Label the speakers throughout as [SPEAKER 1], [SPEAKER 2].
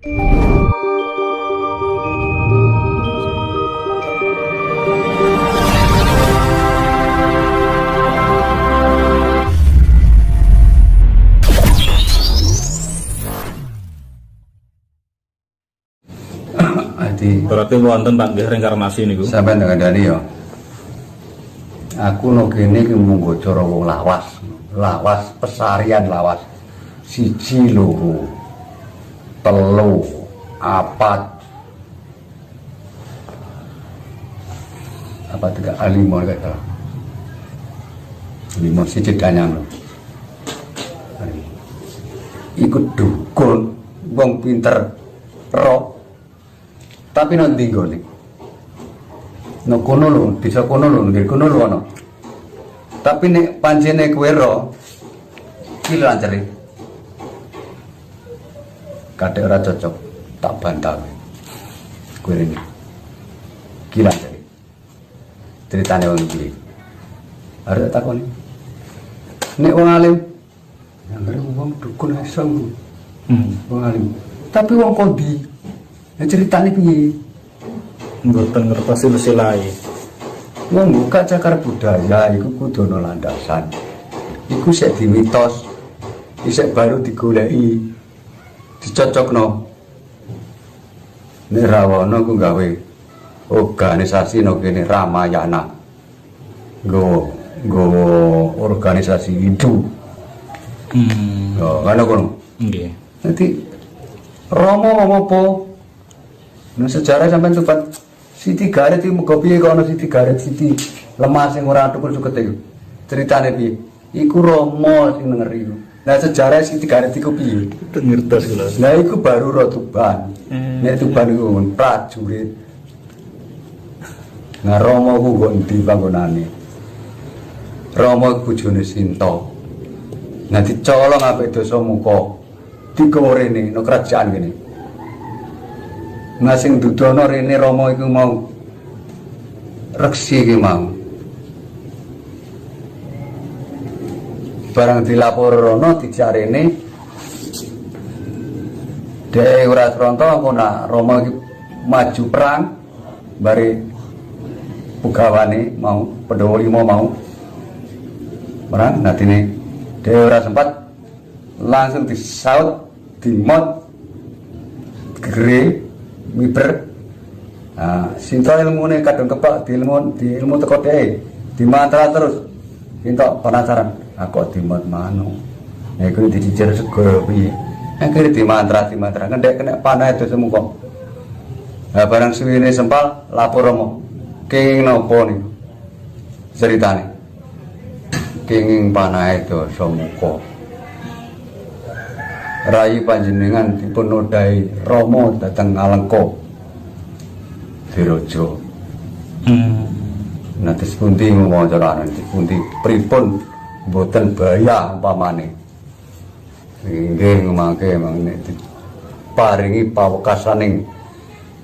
[SPEAKER 1] Berarti wonten Pak nggih reinkarnasi niku.
[SPEAKER 2] Sampeyan ngandani ya. Aku no kene ki mung cara wong lawas. Lawas pesarian lawas. 1 2 3 4 apa 3 5 kata. 5 siji danyang. Ikut dukun wong pinter roh. Tapi nanti goni, no kono lo, bisa kono lo, nggih kono lo ana. Tapi nek pancene kowe ro, iki lho ancere. Kadek ora cocok, tak bantah. Kowe ini. Gila ancere. Ceritane wong iki. Arep takoni. Nek wong alim, anggere wong dukun iso. Wong alim. Tapi wong kondi ceritanya piye?
[SPEAKER 1] Mboten ngertos silsilahe.
[SPEAKER 2] Wong buka cakar budaya iku kudu ana landasan. Iku sik dimitos. Isik baru digoleki. Dicocokno. Nek Rawana ku gawe organisasi no kene Ramayana. Nggo organisasi Hindu. Ngono kono. Nggih. Nanti Romo apa? Nah sejarah sampai cepat Siti Garet itu muga piye kok ana Siti Garet Siti lemah sing ora tukul suket iku. Ceritane piye? Iku Rama sing ngeri iku. Nah sejarah Siti Garet iku piye?
[SPEAKER 1] Ngertos kula.
[SPEAKER 2] Lah iku baru ro Tuban. Nek Tuban iku prajurit. Nah Rama ku kok endi panggonane? Rama bojone Sinta. Nah dicolong apik Dasamuka. Digawa rene no kerajaan kene. Nah sing dudono rene Rama iku mau reksi iki mau. Barang dilaporno dijarene dhek ora sronto apa nak Rama iki maju perang bare pugawane mau Pandhawa 5 mau perang natine dhek ora sempat langsung disaut dimot gere miber. Nah, Sinta ilmune kadung kepak di ilmu teko dhek, di mantra terus. Sinta penasaran, aku dimot mano. Nah, iku dicicir segoro piye. Akhire di mantra ngendek kena panah itu semua kok. Nah, barang suwine sempal lapor Rama. Kenging napa niku? Ceritane. Kenging panah itu semuka. Rai panjenengan dipun nodai Rama dhateng Alengka Diraja. Nanti sepundi wawancarane sepundi pripun mboten bahaya umpamane. Nggih mangke nek paringi pawekasaning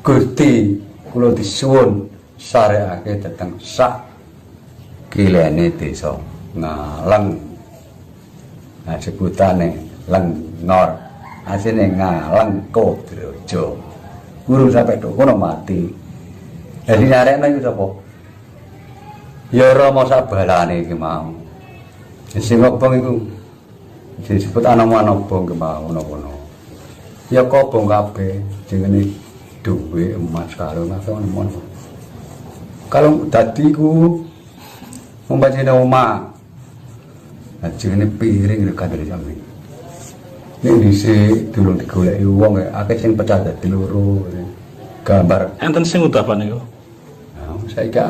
[SPEAKER 2] Gusti kula disuwun sareake dhateng sak kilene desa Ngaleng. Nah sebutane Lengnor asine Ngalengka Diraja. Guru sampai kono mati. Jadi nyarekno iku sapa? Ya Rama sabalane iki mau. Sing obong iku disebut anama-anama ki mau ngono-ngono. Ya kobong kabeh jenenge duwe emas karo ngono. Kalau dadi ku umpamane omah. Nah jenenge piring lho kadare sampe. Nek dhisik durung digoleki wong akeh sing pecah dadi loro. Gambar
[SPEAKER 1] enten sing udah apa niku?
[SPEAKER 2] Nah, saiki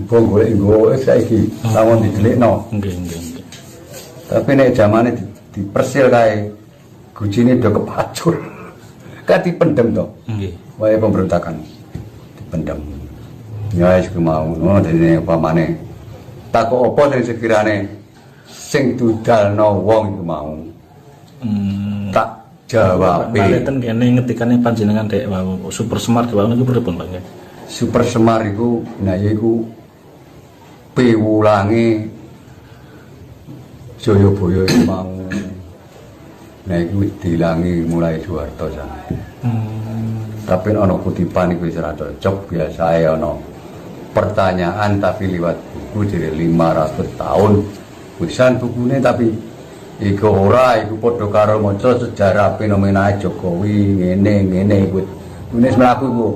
[SPEAKER 2] mbok golek saiki lawon didelikno.
[SPEAKER 1] Nggih.
[SPEAKER 2] Tapi nek zamane dipersil kae gujine do kepacul. Kan dipendem to.
[SPEAKER 1] Nggih.
[SPEAKER 2] Wae pemberontakan dipendem. Ya wis mau ngono dene upamane takok apa sing sekirane sing dudalno wong iku mau. Tak jawab.
[SPEAKER 1] Mboten kene ngetikane panjenengan dek wau Super Semar wau niku pripun Pak nggih?
[SPEAKER 2] Super Semar iku nah yaiku piwulange Jayabaya iku mau. Nah iku dilangi mulai Soeharto sampe. Tapi ono kutipan iku wis ora cocok, biasae ono pertanyaan tapi liwat buku jadi 500 tahun wisan bukune, tapi iku ora, iku padha karo maca sejarah fenomena Jokowi ngene iku. Wis mlaku iku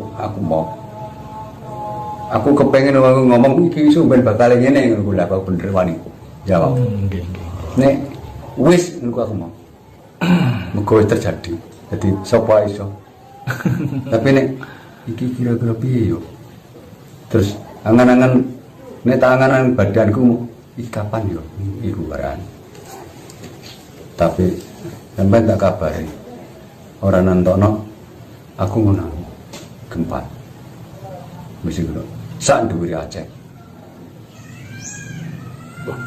[SPEAKER 2] aku kepengen ngomong iki sumben bakal ngene ngono lha kok bener wani jawab. Nek wis ngono aku mau. Muga terjadi. Jadi sapa iso. Tapi nek iki kira-kira piye yo? Terus angan-angan nek tanganan badanku iki kapan yo iku baran. Tapi sampai tak kabari. Ora nantokno aku ngono. Gempa. Mesti ngono. Sak dhuwure Aceh.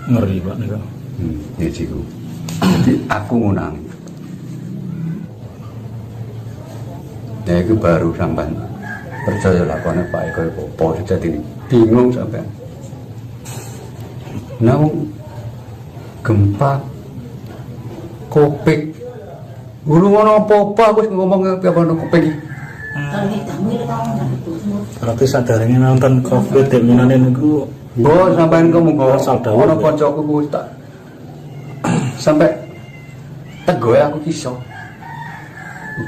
[SPEAKER 1] Ngeri Pak niku.
[SPEAKER 2] Ya ciku. Jadi aku ngunang. Ya itu baru sampai percaya lakonnya Pak Eko Popo jadi bingung sampai. Namun gempa kopik. Guru ngono apa aku ngomong apa kopik.
[SPEAKER 1] Berarti sadarnya nonton COVID di Minane niku.
[SPEAKER 2] Oh, sampean ngomong ono kancaku ku tak sampai tego aku kisah.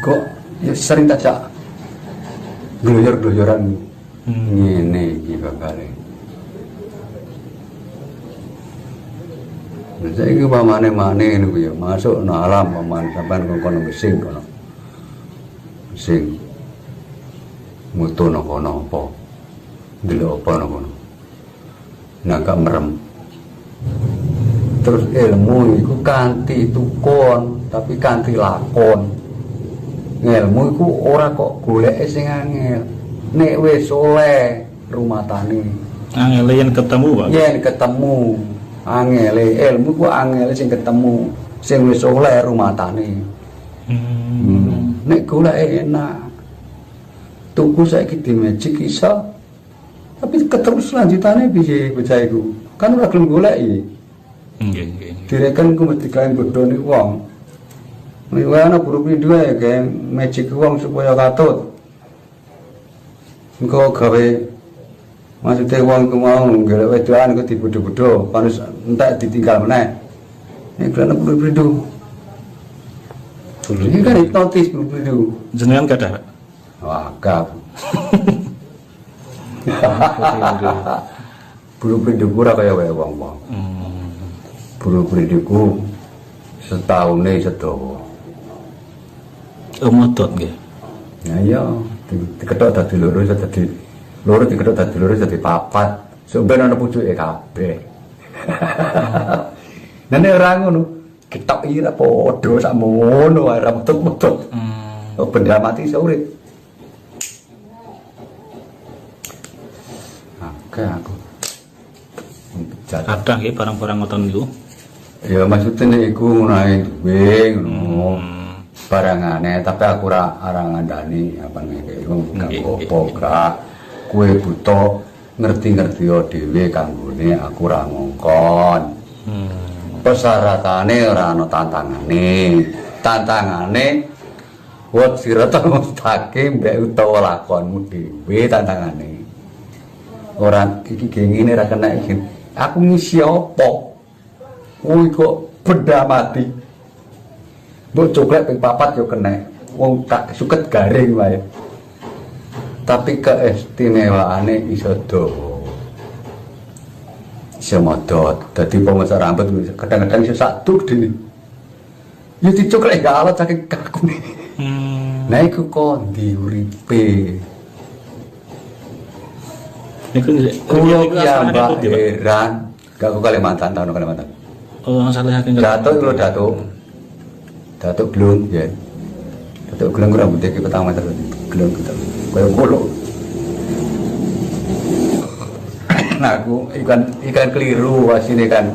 [SPEAKER 2] Kok ya sering tajak gloyor-gloyoran ngene iki bakale. Saiki pamane-mane niku ya masuk nang alam paman sampean kono mesin kono. Mesin mutu nang kono apa? Ndelok apa nang kono? Naga merem. Terus ilmu iku kanthi tukon tapi kanthi lakon. Ilmu iku ora kok goleke sing angel. Nek wis oleh rumatane.
[SPEAKER 1] Angel yen ketemu, Pak.
[SPEAKER 2] Yen ketemu angele ilmu ku angele sing ketemu, sing wis oleh rumatane. Nek goleke enak. Tuku saiki di Magic iso. Tapi keterus lanjutannya piye bocah iku? Kan ora gelem goleki.
[SPEAKER 1] Nggih.
[SPEAKER 2] Direken ku mesti kae bodhone wong. Nek ana guru pindho ae kae Magic wong supaya katut. Engko gawe maksudnya wong ku mau golek wedokan ku dibodho-bodho, panus entek ditinggal meneh. Nek ana guru pindho. Iki kan hipnotis guru pindho.
[SPEAKER 1] Jenengan kadah, Pak?
[SPEAKER 2] Wah, gak. Bulu prinduku ora kaya wae wong-wong. Bulu prinduku setahune sedawa.
[SPEAKER 1] Modot nggih.
[SPEAKER 2] Ya iya, diketok dadi loro dadi loro diketok dadi loro dadi papat. Sampeyan ana pucuke kabeh. Nene ora ngono. Ketok iki ora padha sakmono wae ora metut-metut. Benda mati iso urip. Aku
[SPEAKER 1] Kadang nggih barang-barang ngoten niku.
[SPEAKER 2] ya maksudnya iku naik duwe ngono barangane, tapi aku ora ngandani apa nek iku gak apa gak kowe buta ngerti-ngerti dhewe kanggone aku ora ngongkon. Persyaratannya ora ana tantangane wat siratal mustaqim mbek utawa lakonmu dhewe tantangane. Orang iki gengine ra kena iki. Aku ngisi apa? Kuwi kok benda mati. Mbok coklat ping 4 yo kena. Wong tak suket garing wae. Tapi keistimewaane iso dawa. Iso modot. Dadi pemesak rambut kadang-kadang iso sak duk dene. Ya dicoklat gak alat saking kakune. Nah iku kok diuripe.
[SPEAKER 1] Niku
[SPEAKER 2] ya Mbak heran. Gak ke Kalimantan, tahun Kalimantan.
[SPEAKER 1] Oh, salah saking
[SPEAKER 2] Datuk lho Datuk. Datuk Glung ya. Datuk Glung rambutnya ki petang meter. Glung gitu. Kayak kolo. Nah aku ikan keliru wasine kan.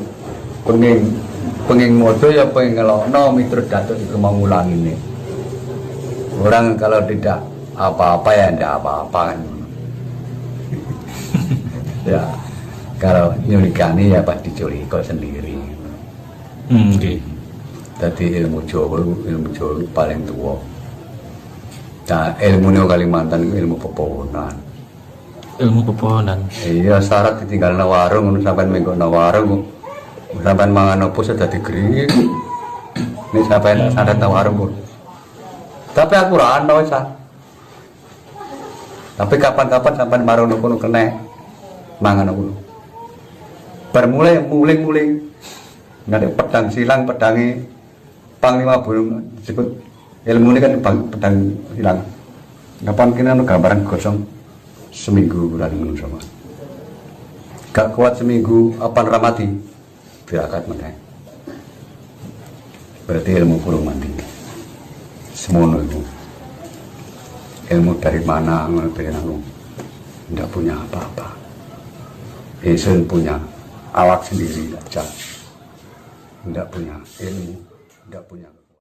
[SPEAKER 2] Pengen modo ya pengen ngelokno miturut Datuk iku mau ngulangine. Orang kalau tidak apa-apa ya ndak apa-apa kan. Ya kalau nyulikane ya pas diculik kok sendiri.
[SPEAKER 1] Nggih.
[SPEAKER 2] Dadi ilmu Jawa paling tua. Nah, ilmu neo Kalimantan itu ilmu pepohonan.
[SPEAKER 1] Ilmu pepohonan.
[SPEAKER 2] Iya, syarat ditinggal na warung, sampai minggu na warung, sampai mangan opo sudah digeri. Ini sampai syarat na warung pun. Tapi aku rano sa. Tapi kapan-kapan sampai marung nopo kena mangan opo. Bermulai muling-muling. Nggak pedang silang, pedangi panglima burung disebut ilmu ini kan pedang silang. Kapan kena gambaran gosong seminggu berani menurut sama. Gak kuat seminggu apa ramati tirakat meneh. Berarti ilmu kurung mandi. Semono itu. Ilmu dari mana ngerti aku? Tidak punya apa-apa. Isen punya awak sendiri aja. Tidak punya ilmu, tidak punya